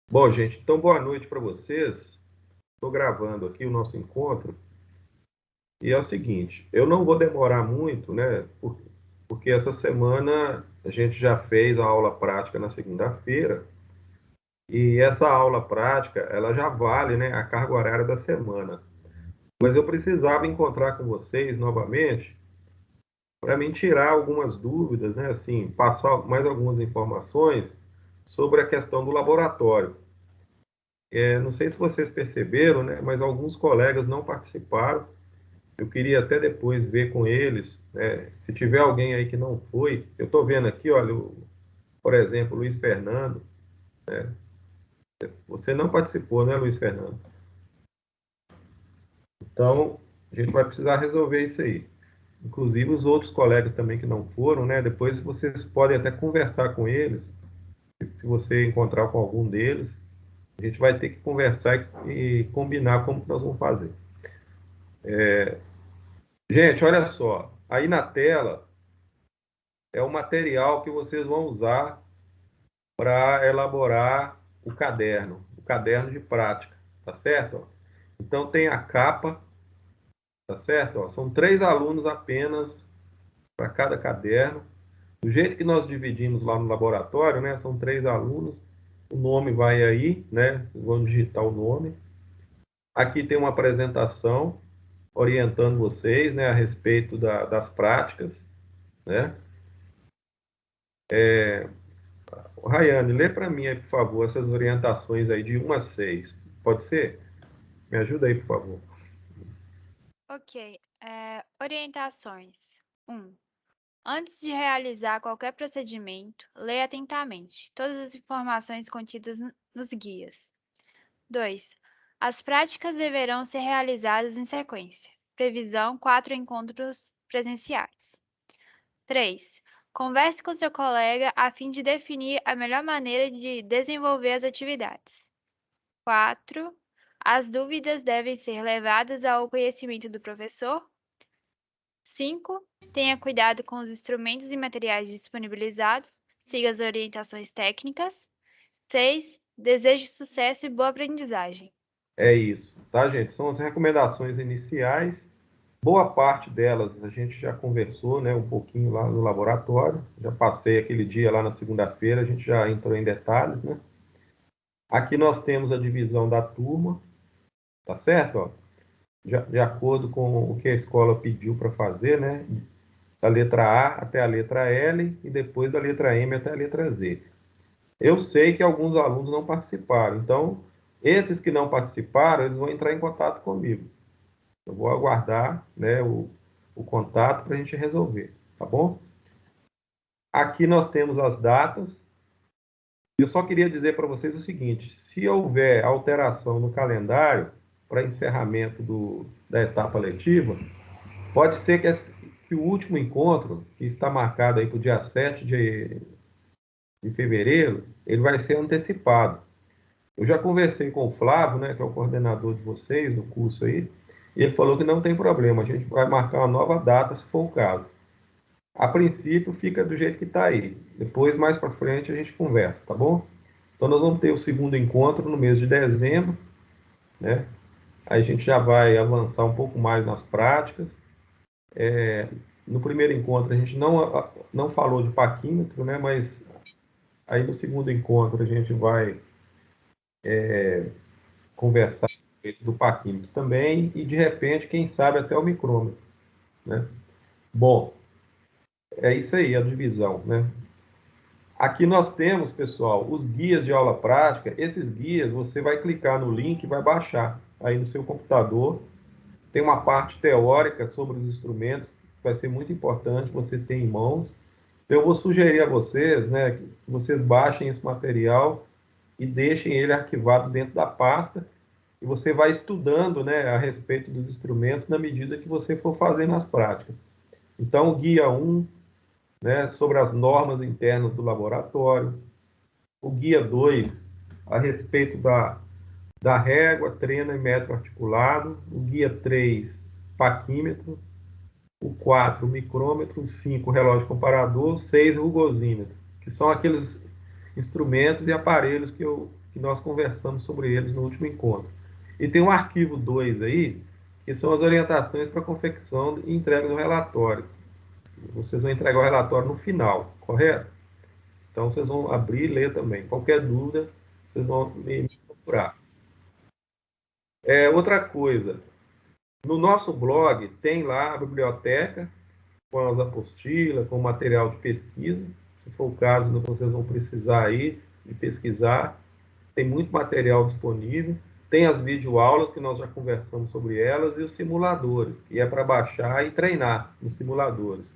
Bom, gente, então boa noite para vocês. Estou gravando aqui o nosso encontro. E é o seguinte, eu não vou demorar muito, né? Porque essa semana a gente já fez a aula prática na segunda-feira. E essa aula prática, ela já vale, né, a carga horária da semana. Mas eu precisava encontrar com vocês novamente para me tirar algumas dúvidas, né? Assim, passar mais algumas informações sobre a questão do laboratório. Não sei se vocês perceberam, né, mas alguns colegas não participaram. Eu queria até depois ver com eles, né, se tiver alguém aí que não foi. Eu estou vendo aqui, olha, por exemplo, o Luiz Fernando. Você não participou, né, Luiz Fernando? Então, a gente vai precisar resolver isso aí. Inclusive os outros colegas também que não foram, né? Depois vocês podem até conversar com eles. Se você encontrar com algum deles, a gente vai ter que conversar e combinar como nós vamos fazer. Gente, olha só. Aí na tela é o material que vocês vão usar para elaborar o caderno de prática, tá certo? Então tem a capa, tá certo? São 3 alunos apenas para cada caderno. Do jeito que nós dividimos lá no laboratório, né? São 3 alunos. O nome vai aí, né? Vamos digitar o nome. Aqui tem uma apresentação orientando vocês, né, a respeito das práticas, né? Rayane, lê para mim aí, por favor, essas orientações aí de 1 a 6. Pode ser? Me ajuda aí, por favor. Ok. Orientações. 1. Antes de realizar qualquer procedimento, leia atentamente todas as informações contidas nos guias. 2. As práticas deverão ser realizadas em sequência. Previsão: 4 encontros presenciais. 3. Converse com seu colega a fim de definir a melhor maneira de desenvolver as atividades. 4. As dúvidas devem ser levadas ao conhecimento do professor. 5. Tenha cuidado com os instrumentos e materiais disponibilizados. Siga as orientações técnicas. 6. Desejo sucesso e boa aprendizagem. É isso, tá, gente? São as recomendações iniciais. Boa parte delas a gente já conversou, né, um pouquinho lá no laboratório. Já passei aquele dia lá na segunda-feira, a gente já entrou em detalhes, né? Aqui nós temos a divisão da turma, tá certo? Ó, de acordo com o que a escola pediu para fazer, né? Da letra A até a letra L e depois da letra M até a letra Z. Eu sei que alguns alunos não participaram, então esses que não participaram, eles vão entrar em contato comigo. Eu vou aguardar, né, o contato para a gente resolver, tá bom? Aqui nós temos as datas. Eu só queria dizer para vocês o seguinte: se houver alteração no calendário para encerramento da etapa letiva, pode ser que o último encontro, que está marcado aí para o dia 7 de fevereiro, ele vai ser antecipado. Eu já conversei com o Flávio, né, que é o coordenador de vocês no curso aí, e ele falou que não tem problema, a gente vai marcar uma nova data se for o caso. A princípio fica do jeito que está aí. Depois, mais para frente, a gente conversa, tá bom? Então nós vamos ter o segundo encontro no mês de dezembro, né? Aí a gente já vai avançar um pouco mais nas práticas. No primeiro encontro a gente não falou de paquímetro, né? Mas aí no segundo encontro a gente vai conversar a respeito do paquímetro também e de repente, quem sabe até o micrômetro, né? Bom, é isso aí, a divisão, né? Aqui nós temos, pessoal, os guias de aula prática. Esses guias você vai clicar no link e vai baixar aí no seu computador. Tem uma parte teórica sobre os instrumentos, que vai ser muito importante você ter em mãos. Eu vou sugerir a vocês, né, que vocês baixem esse material e deixem ele arquivado dentro da pasta e você vai estudando, né, a respeito dos instrumentos na medida que você for fazendo as práticas. Então, o guia 1, né, sobre as normas internas do laboratório, o guia 2, a respeito da régua, trena e metro articulado, o guia 3, paquímetro, o 4, micrômetro, o 5, relógio comparador, o 6, rugosímetro, que são aqueles instrumentos e aparelhos que que nós conversamos sobre eles no último encontro. E tem um arquivo 2 aí, que são as orientações para confecção e entrega do relatório. Vocês vão entregar o relatório no final, correto? Então, vocês vão abrir e ler também. Qualquer dúvida, vocês vão me procurar. Outra coisa, no nosso blog tem lá a biblioteca, com as apostilas, com material de pesquisa. Se for o caso, vocês vão precisar aí de pesquisar. Tem muito material disponível. Tem as videoaulas, que nós já conversamos sobre elas, e os simuladores, que é para baixar e treinar nos simuladores.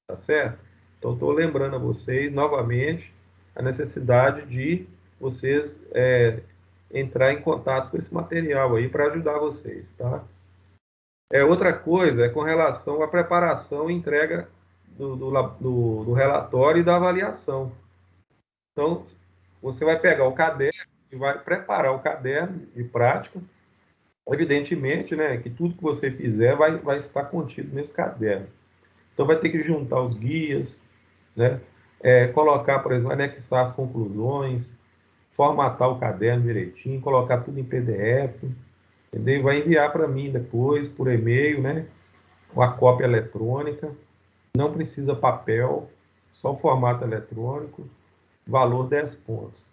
Tá certo? Então, estou lembrando a vocês, novamente, a necessidade de vocês entrar em contato com esse material aí para ajudar vocês, tá? Outra coisa é com relação à preparação e entrega do relatório e da avaliação. Então, você vai pegar o caderno e vai preparar o caderno de prática. Evidentemente, né, que tudo que você fizer vai estar contido nesse caderno. Então, vai ter que juntar os guias, né, colocar, por exemplo, anexar as conclusões, formatar o caderno direitinho, colocar tudo em PDF, entendeu? Vai enviar para mim depois, por e-mail, né, com a cópia eletrônica. Não precisa papel, só o formato eletrônico, valor 10 pontos.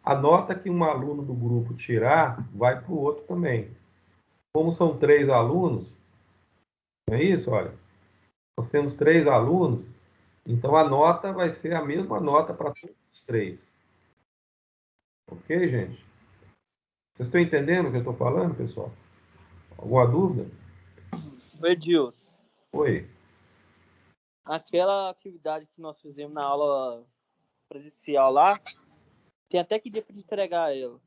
A nota que um aluno do grupo tirar, vai para o outro também. Como são 3 alunos, não é isso? Olha, nós temos 3 alunos, então a nota vai ser a mesma nota para todos os 3. Ok, gente? Vocês estão entendendo o que eu estou falando, pessoal? Alguma dúvida? Edilson, Oi. aquela atividade que nós fizemos na aula presencial lá, tem até que dia para entregar ela.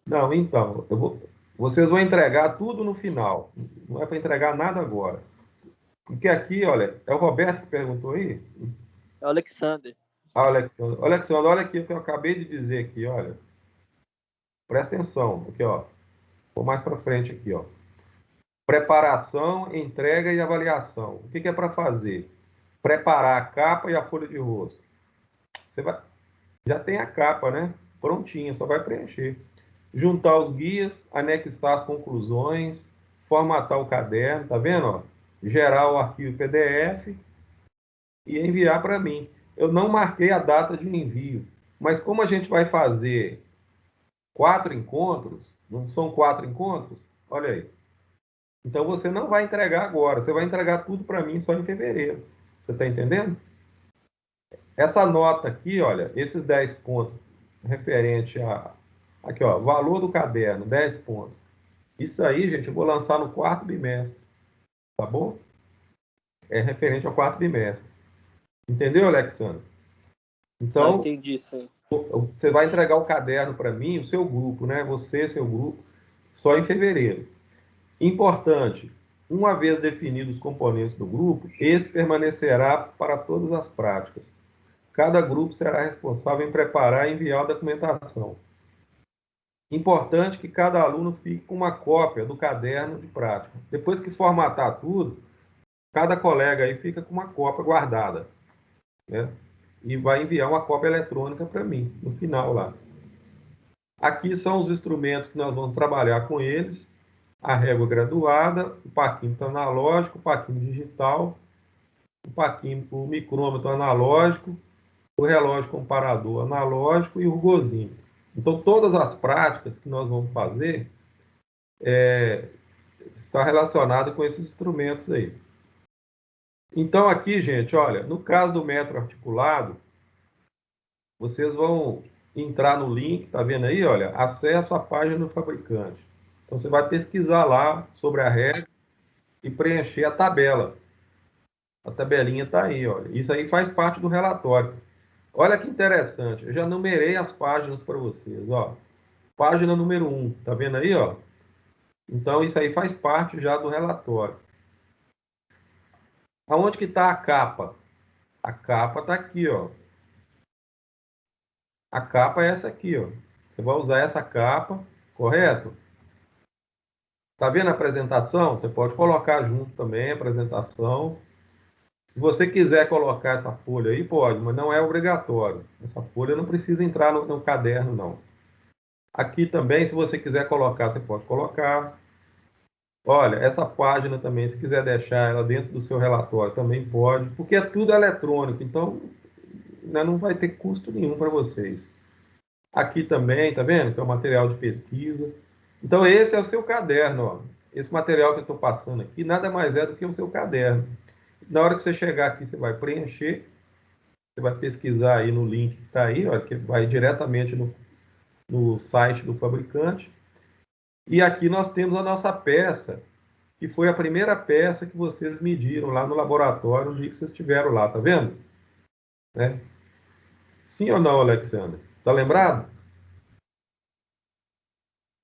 Não, então, vocês vão entregar tudo no final. Não é para entregar nada agora. Porque aqui, olha, é o Roberto que perguntou aí? É o Alexander. Alexandre. Alexandre, olha aqui o que eu acabei de dizer aqui, olha. Presta atenção, aqui, ó. Vou mais para frente aqui, ó. Preparação, entrega e avaliação. O que é para fazer? Preparar a capa e a folha de rosto. Você já tem a capa, né? Prontinha, só vai preencher. Juntar os guias, anexar as conclusões, formatar o caderno, tá vendo? Ó? Gerar o arquivo PDF e enviar para mim. Eu não marquei a data de envio, mas como a gente vai fazer 4 encontros, não são 4 encontros? Olha aí. Então você não vai entregar agora, você vai entregar tudo para mim só em fevereiro. Você está entendendo? Essa nota aqui, olha, esses 10 pontos referente a... Aqui, ó, valor do caderno, 10 pontos. Isso aí, gente, eu vou lançar no 4º bimestre. Tá bom? É referente ao 4º bimestre. Entendeu, Alexandre? Então, entendi, sim. Você vai entregar o caderno para mim, o seu grupo, né? Você, seu grupo, só em fevereiro. Importante, uma vez definidos os componentes do grupo, esse permanecerá para todas as práticas. Cada grupo será responsável em preparar e enviar a documentação. Importante que cada aluno fique com uma cópia do caderno de prática. Depois que formatar tudo, cada colega aí fica com uma cópia guardada, né? E vai enviar uma cópia eletrônica para mim, no final lá. Aqui são os instrumentos que nós vamos trabalhar com eles. A régua graduada, o paquímetro analógico, o paquímetro digital, o micrômetro analógico, o relógio comparador analógico e o rugosímetro. Então, todas as práticas que nós vamos fazer está relacionada com esses instrumentos aí. Então, aqui, gente, olha, no caso do metro articulado, vocês vão entrar no link, tá vendo aí, olha, acesso à página do fabricante. Então, você vai pesquisar lá sobre a regra e preencher a tabela. A tabelinha está aí, olha. Isso aí faz parte do relatório. Olha que interessante, eu já numerei as páginas para vocês, ó. Página número 1, tá vendo aí, ó? Então, isso aí faz parte já do relatório. Aonde que está a capa? A capa está aqui, ó. A capa é essa aqui, ó. Você vai usar essa capa, correto? Tá vendo a apresentação? Você pode colocar junto também a apresentação. Se você quiser colocar essa folha aí, pode, mas não é obrigatório. Essa folha não precisa entrar no caderno, não. Aqui também, se você quiser colocar, você pode colocar. Olha, essa página também, se quiser deixar ela dentro do seu relatório, também pode, porque é tudo eletrônico, então né, não vai ter custo nenhum para vocês. Aqui também, tá vendo? Que é o material de pesquisa. Então, esse é o seu caderno, ó. Esse material que eu estou passando aqui nada mais é do que o seu caderno. Na hora que você chegar aqui, você vai preencher, você vai pesquisar aí no link que está aí, ó, que vai diretamente no site do fabricante. E aqui nós temos a nossa peça, que foi a primeira peça que vocês mediram lá no laboratório, no dia que vocês estiveram lá, tá vendo? Né? Sim ou não, Alexandre? Tá lembrado?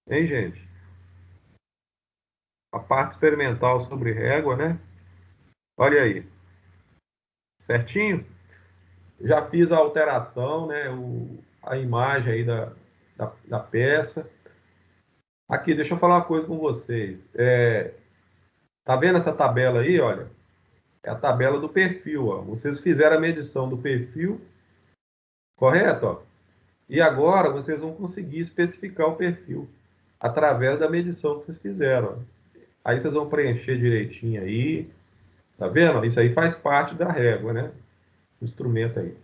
Hein, gente? A parte experimental sobre régua, né? Olha aí. Certinho? Já fiz a alteração, né? A imagem aí da peça. Aqui, deixa eu falar uma coisa com vocês. Tá vendo essa tabela aí, olha? É a tabela do perfil, ó. Vocês fizeram a medição do perfil, correto, ó? E agora vocês vão conseguir especificar o perfil através da medição que vocês fizeram, ó. Aí vocês vão preencher direitinho aí, tá vendo? Isso aí faz parte da régua, né? O instrumento aí.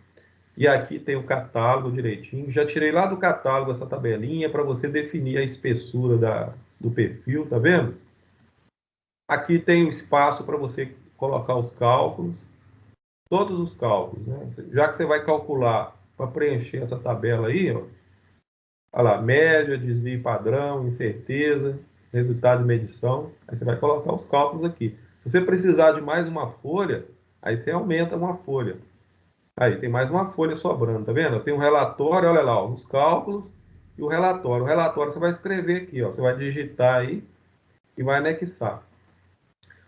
E aqui tem o catálogo direitinho. Já tirei lá do catálogo essa tabelinha para você definir a espessura do perfil, tá vendo? Aqui tem o espaço para você colocar os cálculos, todos os cálculos, né? Já que você vai calcular para preencher essa tabela aí, ó, olha lá, média, desvio padrão, incerteza, resultado de medição, aí você vai colocar os cálculos aqui. Se você precisar de mais uma folha, aí você aumenta uma folha. Aí tem mais uma folha sobrando, tá vendo? Tem um relatório, olha lá, ó, os cálculos e o relatório. O relatório você vai escrever aqui, ó, você vai digitar aí e vai anexar.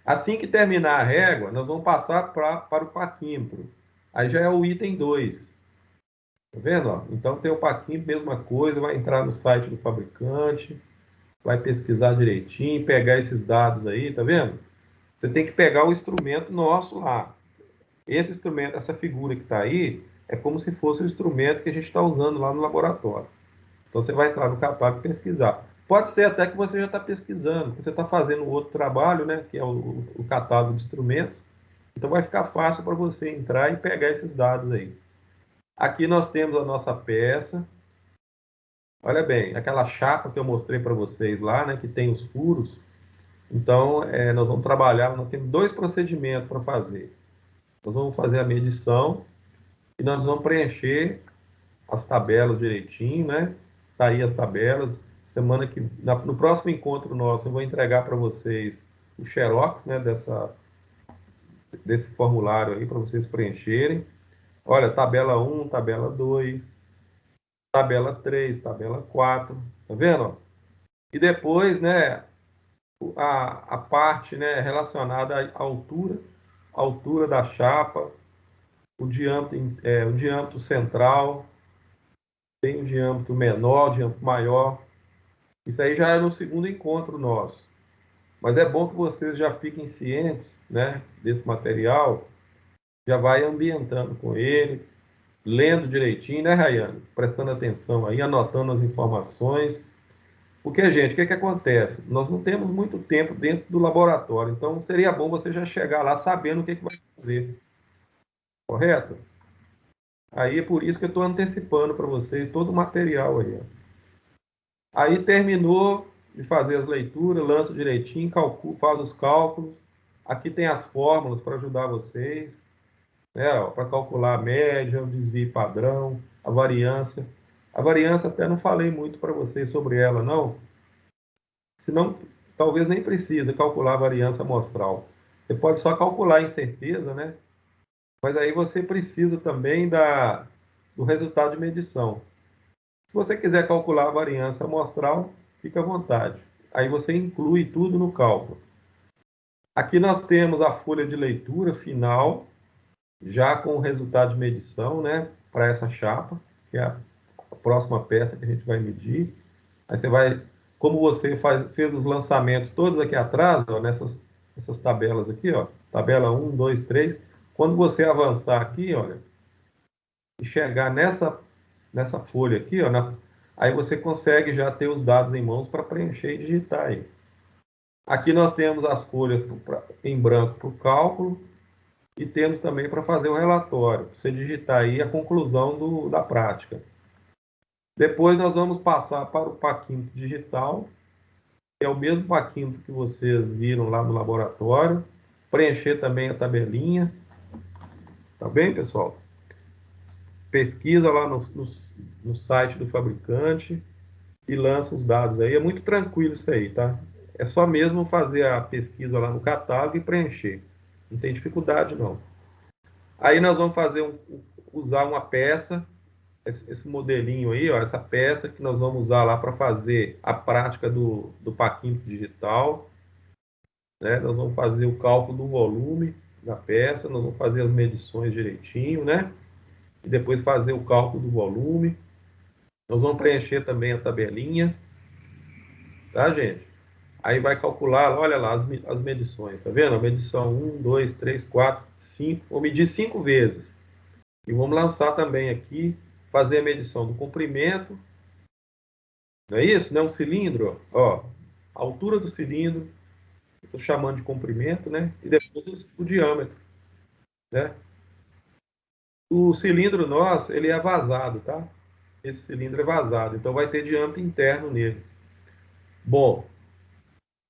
Assim que terminar a régua, nós vamos passar para o paquímetro. Aí já é o item 2. Tá vendo? Ó? Então tem o paquímetro, mesma coisa, vai entrar no site do fabricante, vai pesquisar direitinho, pegar esses dados aí, tá vendo? Você tem que pegar o instrumento nosso lá. Esse instrumento, essa figura que está aí, é como se fosse o instrumento que a gente está usando lá no laboratório. Então você vai entrar no catálogo e pesquisar. Pode ser até que você já está pesquisando, que você está fazendo outro trabalho, né, que é o catálogo de instrumentos. Então vai ficar fácil para você entrar e pegar esses dados aí. Aqui nós temos a nossa peça. Olha bem, aquela chapa que eu mostrei para vocês lá, né, que tem os furos. Então, nós vamos trabalhar, nós temos 2 procedimentos para fazer. Nós vamos fazer a medição e nós vamos preencher as tabelas direitinho, né? Tá aí as tabelas. Semana que no próximo encontro nosso eu vou entregar para vocês o xerox, né, desse formulário aí para vocês preencherem. Olha, tabela 1, tabela 2, tabela 3, tabela 4, tá vendo? E depois, né, a parte, né, relacionada à altura da chapa, o diâmetro central, tem o diâmetro menor, o diâmetro maior. Isso aí já é no segundo encontro nosso. Mas é bom que vocês já fiquem cientes, né, desse material, já vai ambientando com ele, lendo direitinho, né, Rayane? Prestando atenção aí, anotando as informações. Porque, gente, o que acontece? Nós não temos muito tempo dentro do laboratório, então seria bom você já chegar lá sabendo o que vai fazer. Correto? Aí é por isso que eu estou antecipando para vocês todo o material aí. Ó. Aí terminou de fazer as leituras, lança direitinho, faz os cálculos. Aqui tem as fórmulas para ajudar vocês, né, para calcular a média, o desvio padrão, a variância. A variância até não falei muito para vocês sobre ela, não. Senão, talvez nem precisa calcular a variância amostral. Você pode só calcular a incerteza, né? Mas aí você precisa também do resultado de medição. Se você quiser calcular a variância amostral, fica à vontade. Aí você inclui tudo no cálculo. Aqui nós temos a folha de leitura final, já com o resultado de medição, né, para essa chapa, que é a próxima peça que a gente vai medir. Aí você vai, como você fez os lançamentos todos aqui atrás, ó, nessas tabelas aqui, ó, tabela 1, 2, 3, quando você avançar aqui, olha, e chegar nessa folha aqui, ó, Aí você consegue já ter os dados em mãos para preencher e digitar aí. Aqui nós temos as folhas em branco para o cálculo e temos também para fazer o relatório. Você digitar aí a conclusão da prática. Depois nós vamos passar para o paquímetro digital, que é o mesmo paquímetro que vocês viram lá no laboratório. Preencher também a tabelinha. Tá bem, pessoal? Pesquisa lá no site do fabricante e lança os dados aí. É muito tranquilo isso aí, tá? É só mesmo fazer a pesquisa lá no catálogo e preencher. Não tem dificuldade, não. Aí nós vamos usar uma peça, esse modelinho aí, ó, essa peça que nós vamos usar lá para fazer a prática do paquímetro digital. Né? Nós vamos fazer o cálculo do volume da peça, nós vamos fazer as medições direitinho, né? E depois fazer o cálculo do volume. Nós vamos preencher também a tabelinha, tá, gente? Aí vai calcular, olha lá, as medições, tá vendo? A medição 1, 2, 3, 4, 5. Vou medir 5 vezes. E vamos lançar também aqui, fazer a medição do comprimento. Não é isso? Não é um cilindro? Ó, a altura do cilindro, estou chamando de comprimento, né? E depois o diâmetro, né? O cilindro nosso, ele é vazado, tá? Esse cilindro é vazado, então vai ter diâmetro interno nele. Bom,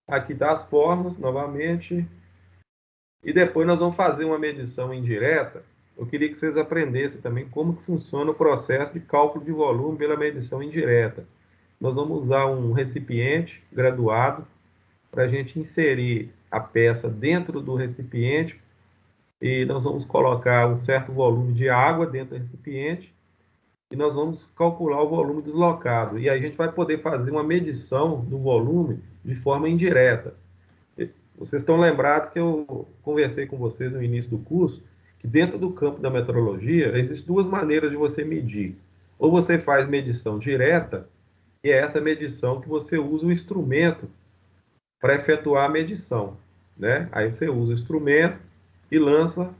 aqui tá as fórmulas, novamente. E depois nós vamos fazer uma medição indireta. Eu queria que vocês aprendessem também como que funciona o processo de cálculo de volume pela medição indireta. Nós vamos usar um recipiente graduado para a gente inserir a peça dentro do recipiente e nós vamos colocar um certo volume de água dentro do recipiente e nós vamos calcular o volume deslocado. E aí a gente vai poder fazer uma medição do volume de forma indireta. Vocês estão lembrados que eu conversei com vocês no início do curso, que dentro do campo da metrologia, existem duas maneiras de você medir. Ou você faz medição direta, e é essa medição que você usa o instrumento para efetuar a medição. Né? Aí você usa o instrumento e lança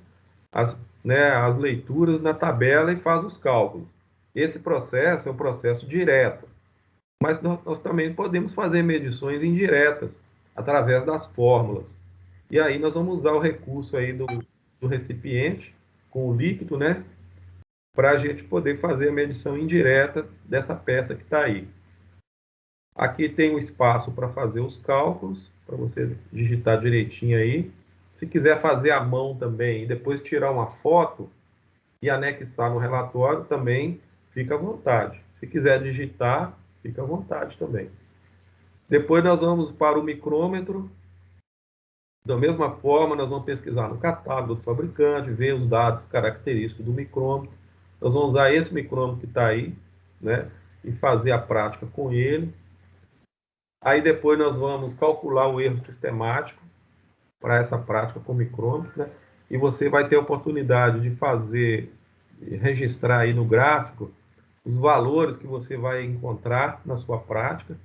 as leituras na tabela e faz os cálculos. Esse processo é um processo direto. Mas nós também podemos fazer medições indiretas, através das fórmulas. E aí nós vamos usar o recurso aí do recipiente, com o líquido, né? Para a gente poder fazer a medição indireta dessa peça que está aí. Aqui tem o espaço para fazer os cálculos, para você digitar direitinho aí. Se quiser fazer à mão também, e depois tirar uma foto e anexar no relatório, também fica à vontade. Se quiser digitar, fica à vontade também. Depois nós vamos para o micrômetro. Da mesma forma, nós vamos pesquisar no catálogo do fabricante, ver os dados característicos do micrômetro. Nós vamos usar esse micrômetro que está aí, né? E fazer a prática com ele. Aí depois nós vamos calcular o erro sistemático para essa prática com micrômetro, né? E você vai ter a oportunidade de fazer, registrar aí no gráfico os valores que você vai encontrar na sua prática,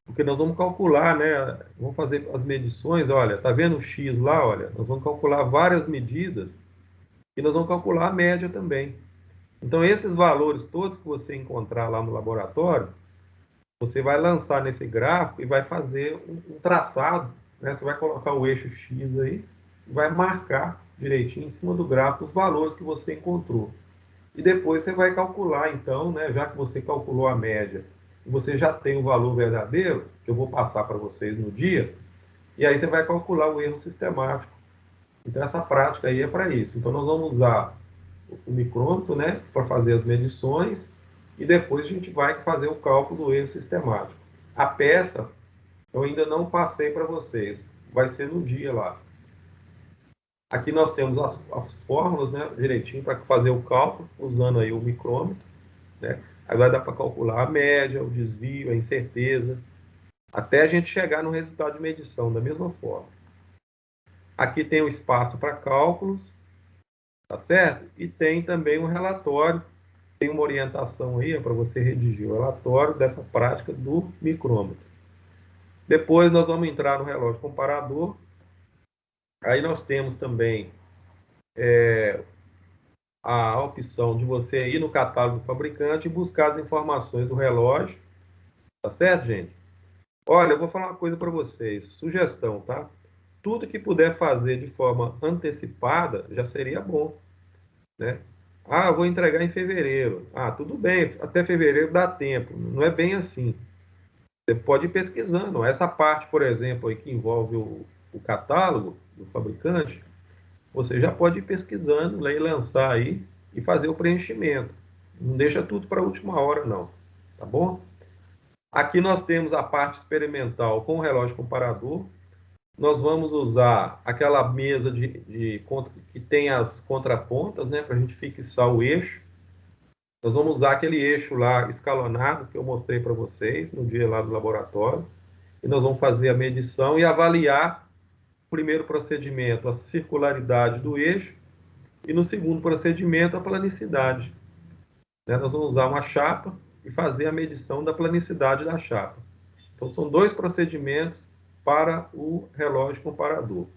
porque nós vamos calcular, né? Vamos fazer as medições, olha, tá vendo o X lá, olha? Nós vamos calcular várias medidas e nós vamos calcular a média também. Então, esses valores todos que você encontrar lá no laboratório, você vai lançar nesse gráfico e vai fazer um traçado, né? Você vai colocar o eixo X aí e vai marcar direitinho em cima do gráfico os valores que você encontrou. E depois você vai calcular, então, né? Já que você calculou a média, você já tem o valor verdadeiro, que eu vou passar para vocês no dia, e aí você vai calcular o erro sistemático. Então, essa prática aí é para isso. Então, nós vamos usar o micrômetro, né, para fazer as medições, e depois a gente vai fazer o cálculo do erro sistemático. A peça, eu ainda não passei para vocês, vai ser no dia lá. Aqui nós temos as fórmulas, né, direitinho, para fazer o cálculo, usando aí o micrômetro, né? Aí vai dar para calcular a média, o desvio, a incerteza, até a gente chegar no resultado de medição, da mesma forma. Aqui tem o espaço para cálculos, tá certo? E tem também um relatório, tem uma orientação aí para você redigir o relatório dessa prática do micrômetro. Depois nós vamos entrar no relógio comparador. Aí nós temos também a opção de você ir no catálogo do fabricante e buscar as informações do relógio, Tá certo, gente? Olha, eu vou falar uma coisa para vocês. Sugestão, tá? Tudo que puder fazer de forma antecipada já seria bom, né? Ah, eu vou entregar em fevereiro. Ah, tudo bem, até fevereiro dá tempo. Não é bem assim. Você pode ir pesquisando. Essa parte, por exemplo, aí que envolve o catálogo do fabricante, você já pode ir pesquisando, né, e lançar aí e fazer o preenchimento. Não deixa tudo para a última hora, não. Tá bom? Aqui nós temos a parte experimental com o relógio comparador. Nós vamos usar aquela mesa que tem as contrapontas, né, para a gente fixar o eixo. Nós vamos usar aquele eixo lá escalonado que eu mostrei para vocês no dia lá do laboratório. E nós vamos fazer a medição e avaliar, no primeiro procedimento, a circularidade do eixo e no segundo procedimento, a planicidade. Né? Nós vamos usar uma chapa e fazer a medição da planicidade da chapa. Então, são dois procedimentos para o relógio comparador.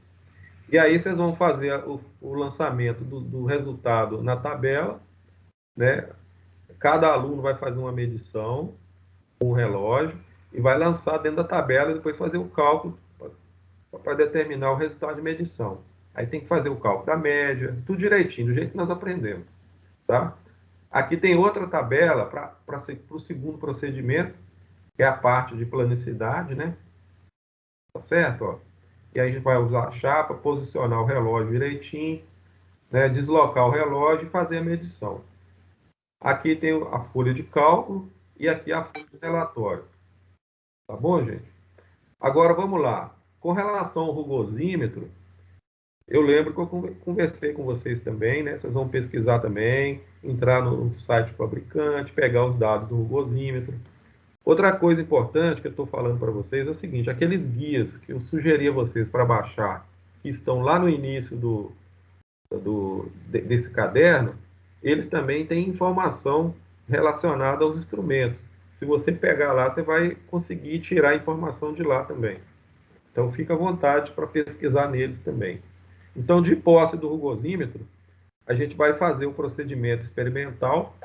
E aí vocês vão fazer o lançamento do resultado na tabela, né? Cada aluno vai fazer uma medição com o relógio e vai lançar dentro da tabela e depois fazer o cálculo para determinar o resultado de medição. Aí tem que fazer o cálculo da média, tudo direitinho, do jeito que nós aprendemos. Tá? Aqui tem outra tabela para o segundo procedimento, que é a parte de planicidade, né? Tá certo? Ó. E aí a gente vai usar a chapa, posicionar o relógio direitinho, né? Deslocar o relógio e fazer a medição. Aqui tem a folha de cálculo e aqui a folha de relatório. Tá bom, gente? Agora vamos lá. Com relação ao rugosímetro, eu lembro que eu conversei com vocês também, né? Vocês vão pesquisar também, entrar no site do fabricante, pegar os dados do rugosímetro. Outra coisa importante que eu estou falando para vocês é o seguinte: aqueles guias que eu sugeri a vocês para baixar, que estão lá no início desse caderno, eles também têm informação relacionada aos instrumentos. Se você pegar lá, você vai conseguir tirar a informação de lá também. Então, fica à vontade para pesquisar neles também. Então, de posse do rugosímetro, a gente vai fazer o procedimento experimental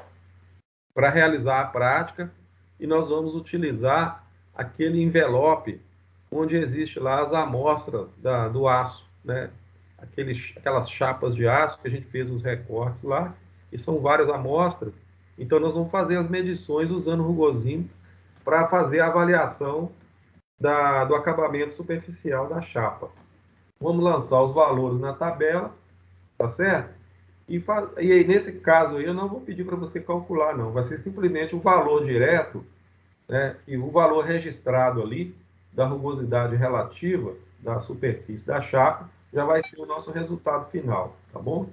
para realizar a prática e nós vamos utilizar aquele envelope onde existe lá as amostras do aço, né? Aquelas chapas de aço que a gente fez os recortes lá, e são várias amostras. Então, nós vamos fazer as medições usando o rugosímetro para fazer a avaliação do acabamento superficial da chapa. Vamos lançar os valores na tabela, tá certo? E aí, nesse caso aí, eu não vou pedir para você calcular, não. Vai ser simplesmente o valor direto, né? E o valor registrado ali da rugosidade relativa da superfície da chapa já vai ser o nosso resultado final, tá bom?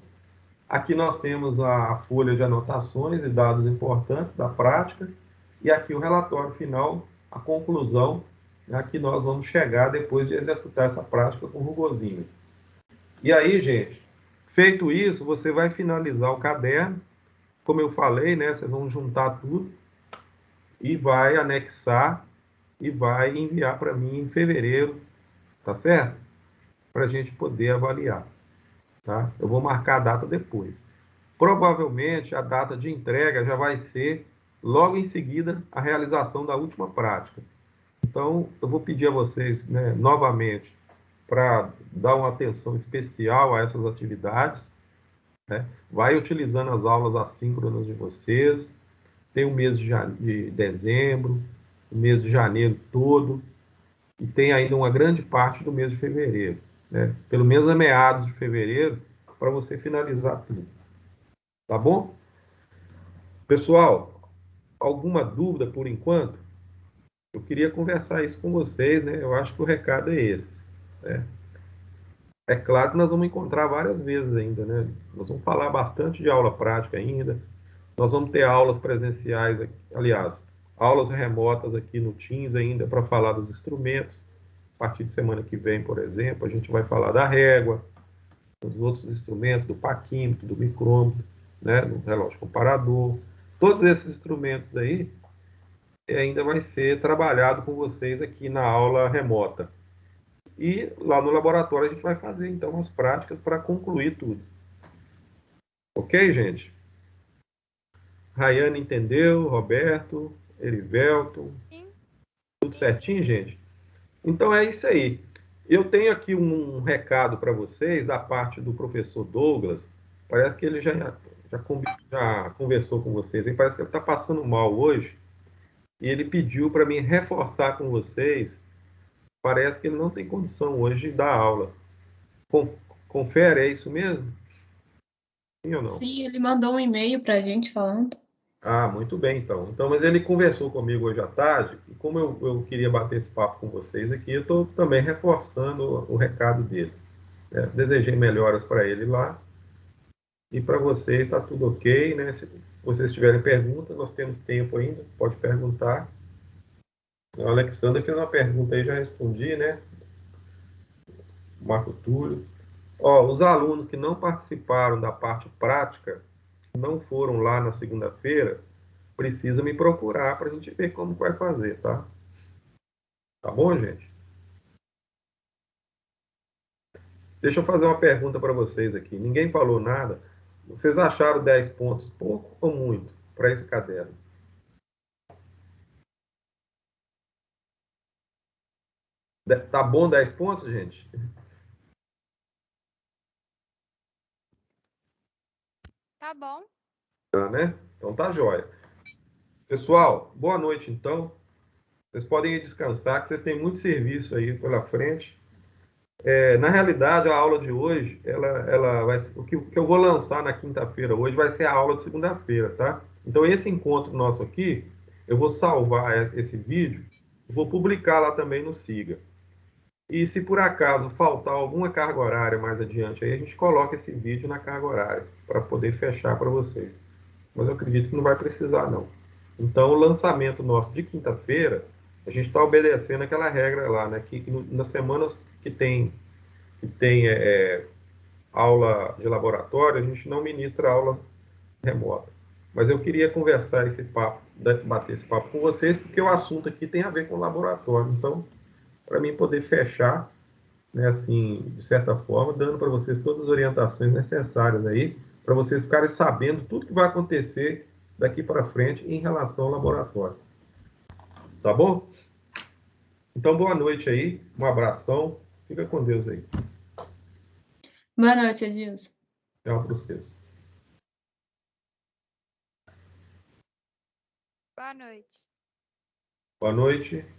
Aqui nós temos a folha de anotações e dados importantes da prática e aqui o relatório final, a conclusão, a que nós vamos chegar depois de executar essa prática com rugosímetro. E aí, gente, feito isso, você vai finalizar o caderno, como eu falei, né? Vocês vão juntar tudo e vai anexar e vai enviar para mim em fevereiro, tá certo? Para a gente poder avaliar, tá? Eu vou marcar a data depois. Provavelmente a data de entrega já vai ser logo em seguida a realização da última prática. Então, eu vou pedir a vocês, né, novamente, para dar uma atenção especial a essas atividades, né? Vai utilizando as aulas assíncronas de vocês. Tem o mês de dezembro, o mês de janeiro todo, e tem ainda uma grande parte do mês de fevereiro, né? Pelo menos a meados de fevereiro, para você finalizar tudo. Tá bom? Pessoal, alguma dúvida por enquanto? Eu queria conversar isso com vocês, né? Eu acho que o recado é esse, né? É claro que nós vamos encontrar várias vezes ainda, né? Nós vamos falar bastante de aula prática ainda. Nós vamos ter aulas presenciais, aliás, aulas remotas aqui no Teams ainda para falar dos instrumentos. A partir de semana que vem, por exemplo, a gente vai falar da régua, dos outros instrumentos, do paquímetro, do micrômetro, né? Do relógio comparador. Todos esses instrumentos aí ainda vai ser trabalhado com vocês aqui na aula remota. E lá no laboratório a gente vai fazer, então, as práticas para concluir tudo. Ok, gente? Rayane entendeu, Roberto, Erivelton, Sim. Tudo certinho, gente? Então é isso aí. Eu tenho aqui um recado para vocês da parte do professor Douglas. Parece que ele já conversou com vocês. Hein? Parece que ele está passando mal hoje. E ele pediu para mim reforçar com vocês. Parece que ele não tem condição hoje de dar aula. Confere, é isso mesmo? Sim ou não? Sim, ele mandou um e-mail para a gente falando. Ah, muito bem, então. Mas ele conversou comigo hoje à tarde, e como eu queria bater esse papo com vocês aqui, eu estou também reforçando o recado dele. Desejei melhoras para ele lá, e para vocês está tudo ok, né? Se vocês tiverem perguntas, nós temos tempo ainda, pode perguntar. O Alexandre fez uma pergunta aí, já respondi, né? Marco Túlio. Os alunos que não participaram da parte prática, não foram lá na segunda-feira, precisa me procurar para a gente ver como vai fazer, tá? Tá bom, gente? Deixa eu fazer uma pergunta para vocês aqui. Ninguém falou nada. Vocês acharam 10 pontos pouco ou muito para esse caderno? Tá bom 10 pontos, gente? Tá bom. Tá, né? Então tá jóia. Pessoal, boa noite então. Vocês podem ir descansar, que vocês têm muito serviço aí pela frente. Na realidade, a aula de hoje, ela vai ser, o que eu vou lançar na quinta-feira hoje vai ser a aula de segunda-feira, tá? Então, esse encontro nosso aqui, eu vou salvar esse vídeo, vou publicar lá também no Siga. E se por acaso faltar alguma carga horária mais adiante, aí a gente coloca esse vídeo na carga horária, para poder fechar para vocês. Mas eu acredito que não vai precisar, não. Então, o lançamento nosso de quinta-feira, a gente está obedecendo aquela regra lá, né? Que nas semanas que tem aula de laboratório, a gente não ministra aula remota. Mas eu queria conversar esse papo, bater esse papo com vocês, porque o assunto aqui tem a ver com o laboratório. Então, para mim poder fechar, né, assim, de certa forma, dando para vocês todas as orientações necessárias aí, para vocês ficarem sabendo tudo que vai acontecer daqui para frente em relação ao laboratório. Tá bom? Então, boa noite aí, um abração, fica com Deus aí. Boa noite, Edilson. Tchau para vocês. Boa noite. Boa noite.